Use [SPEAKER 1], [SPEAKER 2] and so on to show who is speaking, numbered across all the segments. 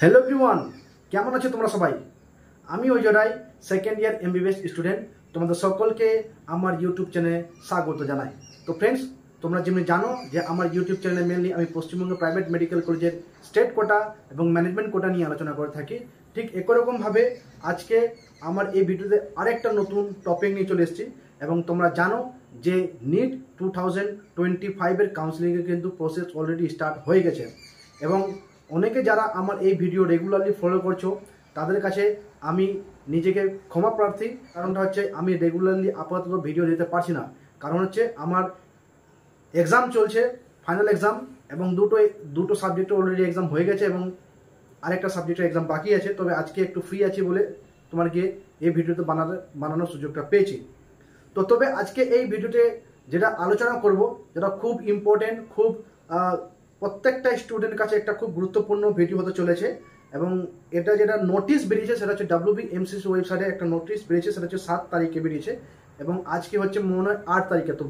[SPEAKER 1] Hello everyone, কেমন আছো তোমরা সবাই? আমি Ajay, second year MBBS student. তোমাদের সকলকে আমার ইউটিউব চ্যানেলে স্বাগত জানাই। তো ফ্রেন্ডস, তোমরা যেমনি জানো যে আমার ইউটিউব চ্যানেলে মেনলি আমি পশ্চিমবঙ্গ প্রাইভেট মেডিকেল কলেজের স্টেট কোটা এবং ম্যানেজমেন্ট কোটা নিয়ে আলোচনা করে থাকি। ঠিক একরকমভাবে আজকে আমার এই ভিডিওতে আরেকটা নতুন টপিক নিয়ে চলে এসেছি। এবং তোমরা জানো যে নিট 2025-এর কাউন্সিলিংয়ের কিন্তু প্রসেস অলরেডি স্টার্ট হয়ে গেছে। এবং অনেকে যারা আমার এই ভিডিও রেগুলারলি ফলো করছো তাদের কাছে আমি নিজেকে ক্ষমা প্রার্থী। কারণটা হচ্ছে আমি রেগুলারলি আপাতত ভিডিও দিতে পারছি না। কারণ হচ্ছে আমার এক্সাম চলছে, ফাইনাল এক্সাম, এবং দুটো সাবজেক্টে অলরেডি এক্সাম হয়ে গেছে এবং আরেকটা সাবজেক্টের এক্সাম বাকি আছে। তবে আজকে একটু ফ্রি আছি বলে তোমাকে এই ভিডিওতে বানানোর সুযোগটা পেয়েছি। তো তবে আজকে এই ভিডিওতে যেটা আলোচনা করব, যেটা খুব ইম্পর্টেন্ট, খুব প্রত্যেকটা স্টুডেন্টের কাছে একটা খুব গুরুত্বপূর্ণ ভিডিও হতে চলেছে। এবং এটা যেটা নোটিশ বেরিয়েছে সেটা হচ্ছে WBMCC ওয়েবসাইটে একটা নোটিশ বেরিয়েছে, সেটা হচ্ছে 7 তারিখে বেরিয়েছে এবং আজকে হচ্ছে মনে হয় 8 তারিখে। তো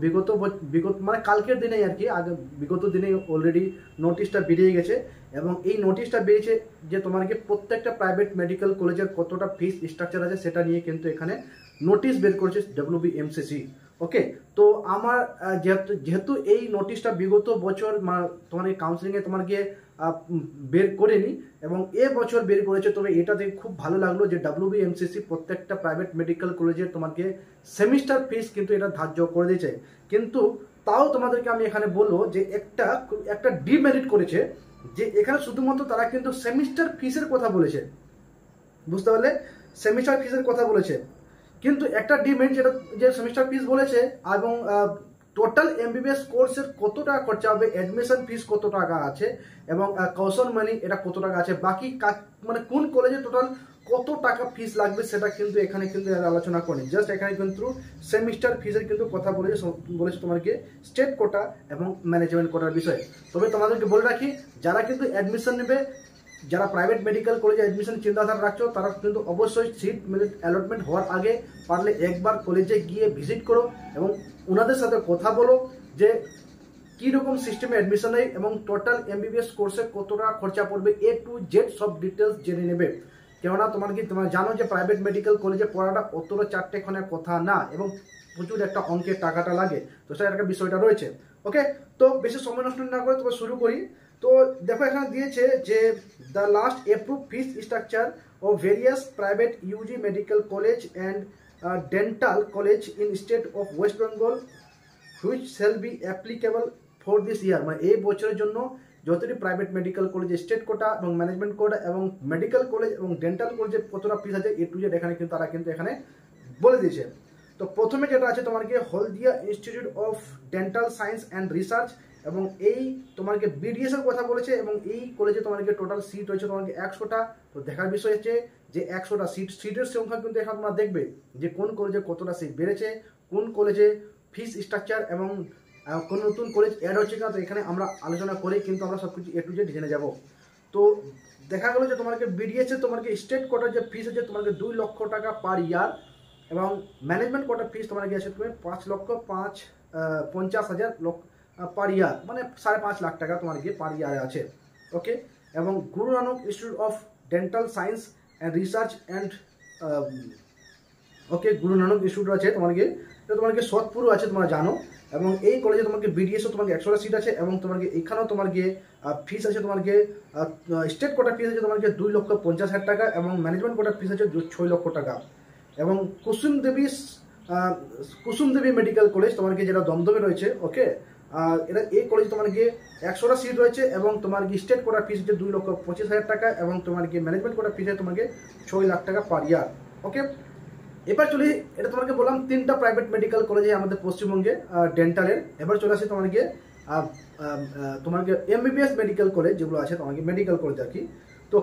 [SPEAKER 1] বিগত মানে কালকের দিনেই আর কি, আগে বিগত দিনেই অলরেডি নোটিশটা বেরিয়ে গেছে। এবং এই নোটিশটা বেরিয়েছে যে তোমাকে প্রত্যেকটা প্রাইভেট মেডিকেল কলেজের কতটা ফিস স্ট্রাকচার আছে সেটা নিয়ে কিন্তু এখানে নোটিশ বের করেছে WBMCC। ওকে, তো আমার যেহেতু এই নোটিশটা বিগত বছর তোমার কাউন্সিলিংয়ে তোমাকে বের করেনি এবং বছর বের করেছে, তবে এটা দেখে খুব ভালো লাগলো যে WBMCC প্রত্যেকটা প্রাইভেট মেডিকেল কলেজের তোমাকে সেমিস্টার ফিস কিন্তু এটা ধার্য করে দিয়েছে। কিন্তু তাও তোমাদেরকে আমি এখানে বলবো যে একটা ডিমেরিট করেছে, যে এখানে শুধুমাত্র তারা কিন্তু সেমিস্টার ফিসের কথা বলেছে, বুঝতে পারলে? সেমিস্টার ফিসের কথা বলেছে, কিন্তু একটা ডিমেরিট যেটা যে সেমিস্টার ফিস বলেছে এবং টোটাল এমবিবিএস কোর্সের কত টাকা খরচা হবে, অ্যাডমিশন ফিস কত টাকা আছে এবং কৌশল মানি এটা কত টাকা আছে, বাকি মানে কোন কলেজে টোটাল কত টাকা ফিস লাগবে সেটা কিন্তু এখানে কিন্তু আলোচনা করেনি। জাস্ট এখানে কিন্তু সেমিস্টার ফিসের কিন্তু কথা বলেছে তোমাকে স্টেট কোটা এবং ম্যানেজমেন্ট কোটার বিষয়ে। তবে তোমাদেরকে বলে রাখি, যারা কিন্তু অ্যাডমিশন নেবে, যারা প্রাইভেট মেডিকেল কলেজে অ্যাডমিশন চিন্তাধারা রাখছো, তারা কিন্তু অবশ্যই সিট অ্যালটমেন্ট হওয়ার আগে পারলে একবার কলেজে গিয়ে ভিজিট করো এবং ওনাদের সাথে কথা বলো যে কীরকম সিস্টেমে অ্যাডমিশন নেই এবং টোটাল এমবিবিএস কোর্সে কত টাকা খরচা পড়বে, A to Z সব ডিটেলস জেনে নেবে। কেননা তোমরা জানো যে প্রাইভেট মেডিকেল কলেজে পড়াটা অতটা চারটেখানের কথা না এবং প্রচুর একটা অঙ্কের টাকাটা লাগে। তো সেটা একটা বিষয়টা রয়েছে। ওকে, তো বেশি সময় নষ্ট না করে তবে শুরু করি। তো দেখো এখানে দিয়েছে যে the last approve fees structure of various private UG medical college and dental college in state of West Bengal which shall be applicable for this year. মানে এই বছরের জন্য যতটি private medical college state quota এবং ম্যানেজমেন্ট কোটা এবং মেডিকেল কলেজ এবং dental কলেজে কতটা ফিস আছে A to Z এখানে কিন্তু তারা কিন্তু এখানে বলে দিয়েছে। তো প্রথমে যেটা আছে তোমাকে Haldia institute of dental science and research, এবং এই তোমাকে BDS এর কথা বলেছে এবং এই কলেজে তোমাকে টোটাল সিট হয়েছে তোমাকে 100টা। তো দেখার বিষয় হচ্ছে যে 100টা সিটের সংখ্যা কিন্তু এখানে তোমরা দেখবে যে কোন কলেজে কতটা সিট বেড়েছে, কোন কলেজে ফিস স্ট্রাকচার এবং কোন নতুন কলেজ অ্যাড হচ্ছে কিনা। তো এখানে আমরা আলোচনা করে কিন্তু আমরা সবকিছু A to Z জেনে যাব। তো দেখা গেল যে তোমাকে BDS এ তোমাকে স্টেট কোটার যে ফিস আছে তোমাকে 2 লক্ষ টাকা পার ইয়ার এবং ম্যানেজমেন্ট কোটার ফিস তোমার গিয়েছে তুমি 5,50,000 পার ইয়ার, মানে 5.5 লাখ টাকা তোমার গিয়ে পার ইয়ারে আছে। ওকে, এবং Guru Nanak institute of dental science and research and okay Guru Nanak institute আছে তোমাকে, তোমাকে সোদপুরও আছে তোমরা জানো। এবং এই কলেজে তোমাকে BDSও তোমাকে 100টা সিট আছে এবং তোমাকে এখানেও তোমার গিয়ে ফিস আছে তোমাকে স্টেট কোটার ফিস আছে তোমাকে 2,50,000 টাকা এবং ম্যানেজমেন্ট কোটার ফিস আছে 6 লক্ষ টাকা। এবং কুসুম দেবী মেডিকেল কলেজ তোমাকে যেটা দমদমে রয়েছে, ওকে, এটা এই কলেজে তোমার গিয়ে 100টা সিট রয়েছে এবং তোমার গিয়ে স্টেট কোটার ফিস হচ্ছে 2,25,000 টাকা এবং তোমার গিয়ে ম্যানেজমেন্ট কোটার ফিস আছে তোমাকে 6 লাখ টাকা পার ইয়ার। ওকে, এবার চলে এটা তোমাকে বললাম 3টা প্রাইভেট মেডিকেল কলেজে আমাদের পশ্চিমবঙ্গে ডেন্টালের। এবার চলে আসে তোমাকে MBBS মেডিকেল কলেজ যেগুলো আছে তোমাকে মেডিকেল কলেজ আর কি। তো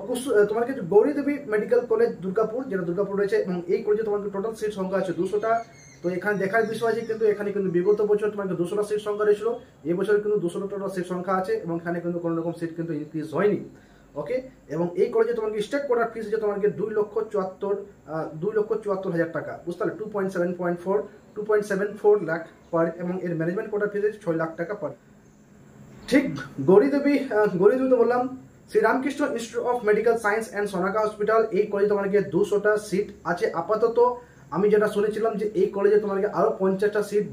[SPEAKER 1] তোমাকে গৌরীদেবী মেডিকেল কলেজ দুর্গাপুর, যেটা দুর্গাপুর রয়েছে, এবং এই কলেজে তোমাকে টোটাল সিট সংখ্যা আছে 200টা। তো এখানে দেখার বিষয় আছে কিন্তু এখানে কিন্তু বিগত বছর তোমাকে 200টা সিট সংখ্যা রয়েছিল, এই বছর কিন্তু 200টা টোটাল সিট সংখ্যা আছে এবং এখানে কিন্তু কোনো রকম সিট কিন্তু ইনক্রিজ হয়নি। ওকে, এবং এই কলেজে তোমাকে স্টেট কোটার ফিস আছে তোমাকে 2,74,000 টাকা, বুঝতে পারলে 2.74 লাখ পার, এবং এর ম্যানেজমেন্ট কোটার ফিস আছে 6 লাখ টাকা পার। ঠিক গৌরীদেবী তো বললাম Sriramakrishna institute of medical science and Sonaka hospital, এই কলেজে তোমাকে 200টা সিট আছে আপাতত। আমি যেটা শুনেছিলাম যে এই কলেজে তোমাকে আরো 50টা সিট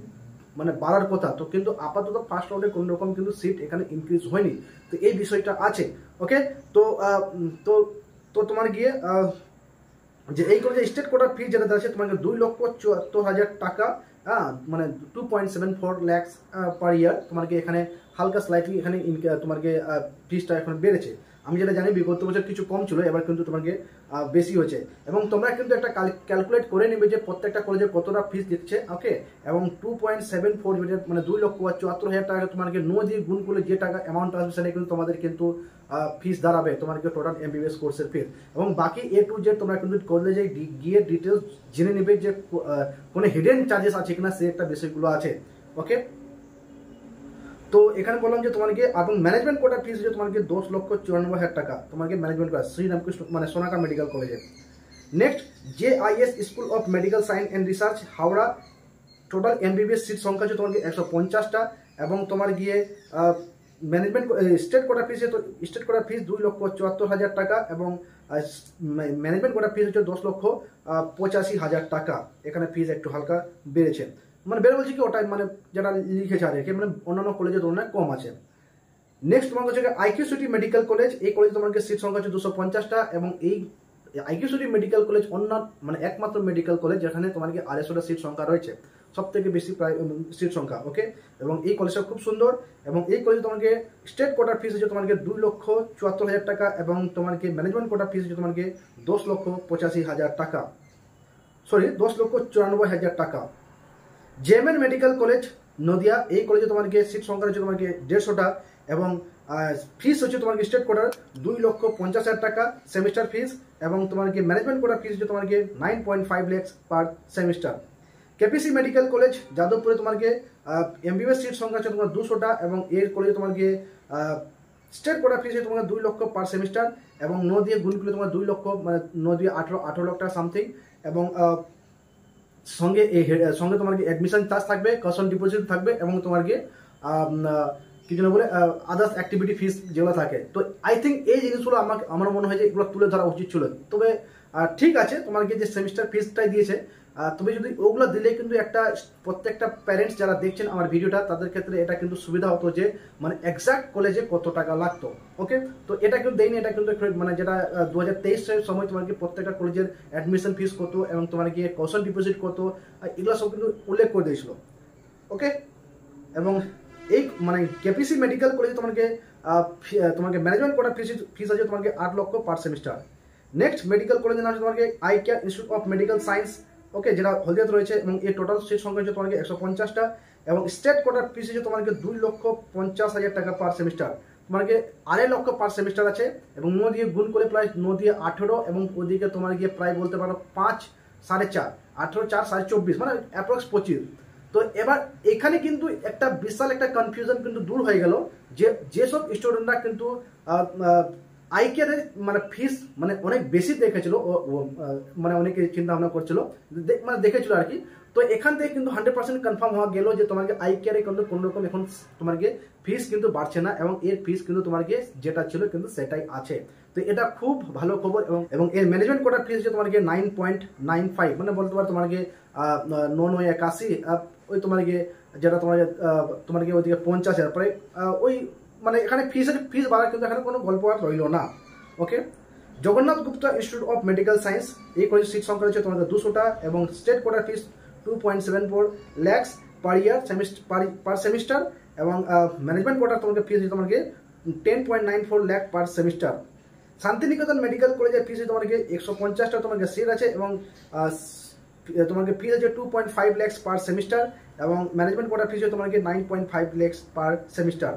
[SPEAKER 1] মানে বাড়ার কথা, তো কিন্তু আপাতত ফার্স্ট রাউন্ডে কোনো রকম কিন্তু সিট এখানে ইনক্রিজ হয়নি, তো এই বিষয়টা আছে। ওকে, তো তো তো তোমার গিয়ে যে এই কলেজে স্টেট কোটার ফি যেটা আছে তোমাকে 2,74,000 টাকা, মানে 2.74 লাখ পার ইয়ার। তোমাকে এখানে হালকা স্লাইটলি এখানে তোমাকে ফিসটা এখন বেড়েছে। আমি যেটা জানি বিগত বছর কিছু কম ছিল, এবার কিন্তু তোমাকে বেশি হয়েছে। এবং তোমরা কিন্তু একটা ক্যালকুলেট করে নেবে যে প্রত্যেকটা কলেজে কতটা ফিস দিচ্ছে। ওকে, এবং 2.74 মানে 2,74,000 টাকা তোমাকে দিয়ে গুণ করলে যে টাকা অ্যামাউন্ট আসবে সেটা কিন্তু তোমাদের কিন্তু ফিস দাঁড়াবে তোমাকে টোটাল এমবিবিএস কোর্সের ফিস। এবং বাকি A to Z তোমরা কিন্তু কলেজে গিয়ে ডিটেলস জেনে নেবে যে কোনো হিডেন চার্জেস আছে কিনা, সে একটা বিষয়গুলো আছে। ওকে, তো এখানে বললাম যে তোমাকে এবং ম্যানেজমেন্ট কোটার ফিস হচ্ছে তোমাকে 10,94,000 টাকা তোমাকে ম্যানেজমেন্ট কোটা শ্রীরামকৃষ্ণ মানে সোনাকা মেডিকেল কলেজে। Next JIS school of medical science and research Howrah, total MBBS seat সংখ্যা হচ্ছে তোমাকে 150টা। এবং তোমার গিয়ে ম্যানেজমেন্ট স্টেট কোটার ফিস, স্টেট কোটার ফিস 2,74,000 টাকা এবং ম্যানেজমেন্ট কোটার ফিস হচ্ছে 10,85,000 টাকা। এখানে ফিস একটু হালকা বেড়েছে, মানে বেড়ে বলছি কি ওটা মানে যেটা লিখেছে আর কি, মানে অন্যান্য কলেজের তুলনায় কম আছে। নেক্সট তোমার হচ্ছে আইকিউ সিটি মেডিকেল কলেজ, এই কলেজে তোমাকে সিট সংখ্যা হচ্ছে 250টা। এবং এই আইকিউ সিটি মেডিকেল কলেজ অন্য মানে একমাত্র মেডিকেল কলেজ যেখানে তোমার 250টা সিট সংখ্যা রয়েছে, সব থেকে বেশি প্রায় সিট সংখ্যা। ওকে, এবং এই কলেজটা খুব সুন্দর। এবং এই কলেজে তোমাকে স্টেট কোটার ফিস হচ্ছে তোমাকে 2,74,000 টাকা এবং তোমাকে ম্যানেজমেন্ট কোটার ফিস হচ্ছে তোমাকে 10,85,000 টাকা, সরি 10,94,000 টাকা। জেএমএন মেডিকেল কলেজ নদিয়া, এই কলেজে তোমাকে সিট সংখ্যা হচ্ছে তোমাকে 150টা এবং ফিস হচ্ছে তোমাকে স্টেট কোটার 2,50,000 টাকা সেমিস্টার ফিস। এবং তোমাকে ম্যানেজমেন্ট কোটার ফিস হচ্ছে তোমাকে 9.5 lakh per semester. KPC medical college যাদবপুরে তোমাকে এমবিবিএস সিট সংখ্যা হচ্ছে তোমার 200টা এবং এর কলেজে তোমাকে স্টেট কোটার ফিস হচ্ছে তোমাকে 2 লক্ষ পার সেমিস্টার এবং দিয়ে গুণ করলে তোমার 2 লক্ষ মানে 18 লাখ টাকা সামথিং। এবং সঙ্গে সঙ্গে তোমার অ্যাডমিশন চার্জ থাকবে, কাস্টম ডিপোজিট থাকবে এবং তোমার কি যেন বলে আদার্স অ্যাক্টিভিটি ফিস যেগুলো থাকে। তো আই থিঙ্ক এই জিনিসগুলো আমার মনে হয় যে এগুলো তুলে ধরা উচিত ছিল। তবে ঠিক আছে, তোমাকে যে সেমিস্টার ফিসটাই দিয়েছে, তবে যদি ওগুলো দিলে কিন্তু একটা প্রত্যেকটা প্যারেন্টস যারা দেখছেন আমার ভিডিওটা তাদের ক্ষেত্রে এটা কিন্তু সুবিধা হতো যে মানে এক্সাক্ট কলেজে কত টাকা লাগতো। ওকে, তো এটা কিন্তু দেয়নি, এটা কিন্তু মানে যেটা 2023 সময় তোমাকে প্রত্যেকটা কলেজের অ্যাডমিশন ফিস কত এবং তোমার গিয়ে কাস্টম ডিপোজিট কত, এগুলো সব কিন্তু উল্লেখ করে দিয়েছিল। ওকে, এবং এই মানে কেপিসি মেডিকেল কলেজে তোমাকে ম্যানেজমেন্ট কোটার ফিস আছে তোমাকে 8 লক্ষ পার সেমিস্টার। নেক্সট মেডিকেল কলেজের নাম হচ্ছে তোমাকে I care institute of medical science, okay, যেটা হলদিয়াতে রয়েছে এবং এর টোটাল সিট সংখ্যা হচ্ছে তোমাকে 150টা এবং স্টেট কোটার ফিস হচ্ছে তোমাকে 2,50,000 টাকা পার সেমিস্টার। তোমাকে 2.5 লক্ষ পার সেমিস্টার আছে এবং দিয়ে গুণ করে প্রায় 18 এবং ওদিকে তোমার গিয়ে প্রায় বলতে পারো 5 4.5 18 4 24 মানে অ্যাপ্রক্স 25। তো এবার এখানে কিন্তু একটা বিশাল একটা কনফিউশন কিন্তু দূর হয়ে গেল যে যেসব স্টুডেন্টরা কিন্তু আইকেয়ারে মানে ফিস মানে অনেক বেশি দেখেছিল, মানে অনেকে চিন্তা ভাবনা করছিল মানে দেখেছিল আর কি। তো এখান থেকে কিন্তু 100% কনফার্ম হওয়া গেল যে তোমাকে আইকেয়ারে কিন্তু কোনো রকম এখন তোমাকে ফিস কিন্তু বাড়ছে না এবং এর ফিস কিন্তু তোমাকে যেটা ছিল কিন্তু সেটাই আছে। তো এটা খুব ভালো খবর। এবং এর ম্যানেজমেন্ট কোটার ফিস হচ্ছে তোমাকে 9.95 মানে বলতে পারো তোমাকে 981 ওই তোমাকে যেটা তোমাকে ওইদিকে 50,000 প্রায় ওই মানে এখানে ফিস বাড়ার কিন্তু এখানে কোনো গল্প আর রইল না। Okay, Jagannath Gupta institute of medical science, এই কলেজের সিট সংখ্যা রয়েছে তোমাদের 200টা এবং স্টেট কোটার fees 2.74 lakh per year per semester এবং ম্যানেজমেন্ট কোটার তোমাকে ফিস তোমাকে 10.94 lakh per semester. Santiniketan medical কলেজের ফিস তোমাকে 150টা তোমাকে সিট আছে এবং তোমাকে ফিস আছে 2.5 লাখ পার সেমিস্টার এবং ম্যানেজমেন্ট কোটার ফিস তোমাকে 9.5 lakh per semester.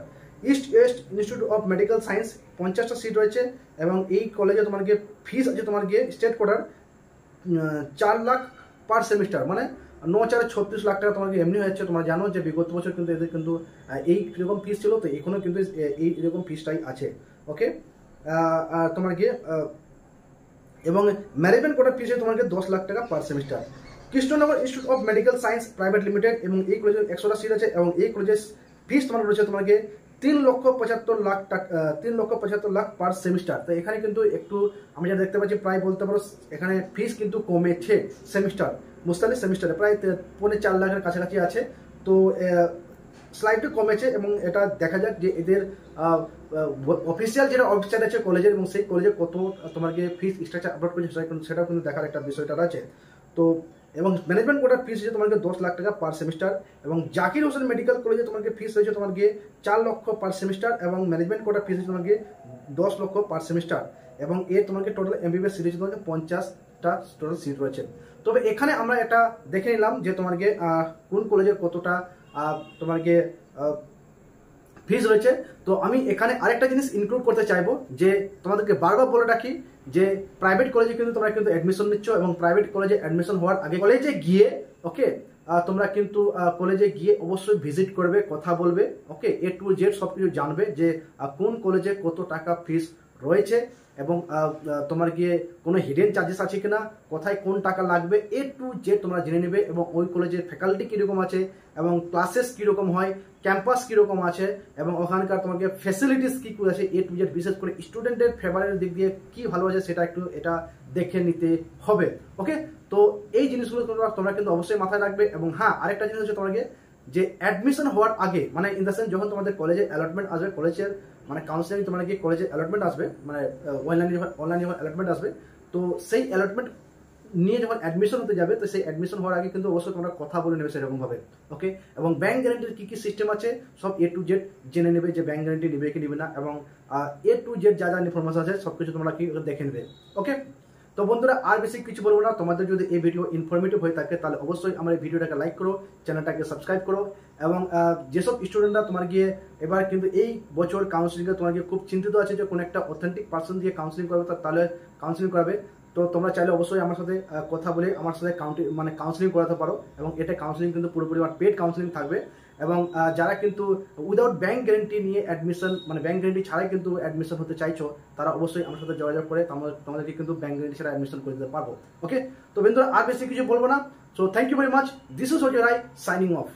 [SPEAKER 1] East West institute of medical science 50টা সিট রয়েছে এবং এই কলেজে তোমাকে ফিস আছে তোমাকে স্টেট কোটার 4 লাখ পার সেমিস্টার মানে 9/4 লাখ টাকা তোমাকে এমনি হচ্ছে। তোমরা জানো যে বিগত বছর কিন্তু এদের কিন্তু এই রকম ফিস ছিল, তো এখনো কিন্তু এই রকম ফিসটাই আছে। ওকে, তোমার গিয়ে এবং ম্যানেজমেন্ট কোটার ফিস তোমাকে 10 লাখ টাকা পার semester. Krishnanagar institute of medical science private limited এবং এই কলেজের 100টা সিট আছে এবং এই কলেজের ফিস তোমার রয়েছে তোমাকে 3,75,00,000 টাকা, 3,75,00,000 পার সেমিস্টার। তো এখানে কিন্তু একটু আমি যা দেখতে পাচ্ছি প্রায় বলতে পারো এখানে ফিস কিন্তু কমেছে সেমিস্টার, মুস্তালি সেমিস্টারে প্রায় 4.5 লাখের কাছাকাছি আছে। তো স্লাইডটা কমেছে এবং এটা দেখা যাক যে এদের অফিসিয়াল যেটা ওয়েবসাইট আছে কলেজের এবং সেই কলেজে কত তোমাকে ফিস স্ট্রাকচার আপলোড করেছে সেটাও কিন্তু দেখার একটা বিষয়টা আছে। তো এবং ম্যানেজমেন্ট কোটার ফিস হচ্ছে তোমাকে 10 লাখ টাকা পার সেমিস্টার, এবং জাকির হোসেন মেডিকেল কলেজে তোমাকে ফিস হয়েছে তোমাকে 4 লক্ষ পার সেমিস্টার, এবং ম্যানেজমেন্ট কোটার ফিস হচ্ছে তোমাকে 10 লক্ষ পার সেমিস্টার, এবং এর তোমাকে টোটাল এমবিবিএস সিট হচ্ছে তোমাকে 50টা টোটাল সিট রয়েছে। তবে এখানে আমরা এটা দেখে নিলাম যে তোমাকে কোন কলেজে কতটা তোমাকে ফিস রয়েছে। তো আমি এখানে আরেকটা জিনিস ইনক্লুড করতে চাইবো যে তোমাদেরকে বারবার বলে রাখি যে প্রাইভেট কলেজে কিন্তু তোমরা কিন্তু অ্যাডমিশন নিচ্ছ, এবং প্রাইভেট কলেজে অ্যাডমিশন হওয়ার আগে কলেজে গিয়ে ওকে তোমরা কিন্তু কলেজে গিয়ে অবশ্যই ভিজিট করবে, কথা বলবে, ওকে A to Z সব কিছু জানবে যে কোন কলেজে কত টাকা ফিস রয়েছে, এবং তোমার গিয়ে কোনো হিডেন চার্জেস আছে কিনা, কোথায় কোন টাকা লাগবে A to Z তোমরা জেনে নেবে, এবং ওই কলেজের ফ্যাকাল্টি কীরকম আছে, এবং ক্লাসেস কীরকম হয়, ক্যাম্পাস কীরকম আছে, এবং ওখানকার তোমাকে ফ্যাসিলিটিস কী কী আছে A to Z, বিশেষ করে স্টুডেন্টের ফেভারের দিক দিয়ে কী ভালো আছে সেটা একটু এটা দেখে নিতে হবে। ওকে, তো এই জিনিসগুলো তোমরা কিন্তু অবশ্যই মাথায় রাখবে। এবং হ্যাঁ, আরেকটা জিনিস হচ্ছে তোমাকে যে অ্যাডমিশন হওয়ার আগে, মানে ইন দ্য সেন্স যখন তোমাদের কলেজে অ্যালটমেন্ট আসবে, কলেজের মানে কাউন্সিলিং তোমার কি কলেজে অ্যালটমেন্ট আসবে, মানে অনলাইনে যখন অ্যালটমেন্ট আসবে, তো সেই অ্যালটমেন্ট নিয়ে যখন অ্যাডমিশন হতে যাবে, তো সেই অ্যাডমিশন হওয়ার আগে কিন্তু অবশ্যই তোমরা কথা বলে নেবে সেরকমভাবে। ওকে, এবং ব্যাংক গ্যারান্টির কী কী সিস্টেম আছে সব A to Z জেনে নেবে যে ব্যাংক গ্যারান্টি নেবে কি নেবে না, এবং A to Z যা যা ইনফরমেশন আছে সব কিছু তোমরা কি দেখে নেবে। ওকে, তো বন্ধুরা আর বেশি কিছু বলবো না। তোমাদের যদি এই ভিডিও ইনফরমেটিভ হয়ে থাকে তাহলে অবশ্যই আমার এই ভিডিওটাকে লাইক করো, চ্যানেলটাকে সাবস্ক্রাইব করো, এবং যেসব স্টুডেন্টরা তোমার গিয়ে এবার কিন্তু এই বছর কাউন্সিলিংয়ে তোমার গিয়ে খুব চিন্তিত আছে যে কোনো একটা অথেন্টিক পার্সন দিয়ে কাউন্সিলিং করবে, তাহলে কাউন্সিলিং করাবে, তো তোমরা চাইলে অবশ্যই আমার সাথে কথা বলে আমার সাথে কাউন্সিলিং করাতে পারো, এবং এটা কাউন্সিলিং কিন্তু পুরোপুরি আমার পেড কাউন্সিলিং থাকবে। এবং যারা কিন্তু উইদাউট ব্যাংক গ্যারেন্টি নিয়ে অ্যাডমিশন, মানে ব্যাংক গ্যারেন্টি ছাড়াই কিন্তু অ্যাডমিশন হতে চাইছো, তারা অবশ্যই আমার সাথে যোগাযোগ করে তোমাদেরকে কিন্তু ব্যাংক গ্যারেন্টি ছাড়া অ্যাডমিশন করে দিতে পারবো। ওকে, তো বন্ধুরা আর বেশি কিছু বলবো না। So thank you very much, this is Ajay Roy signing of.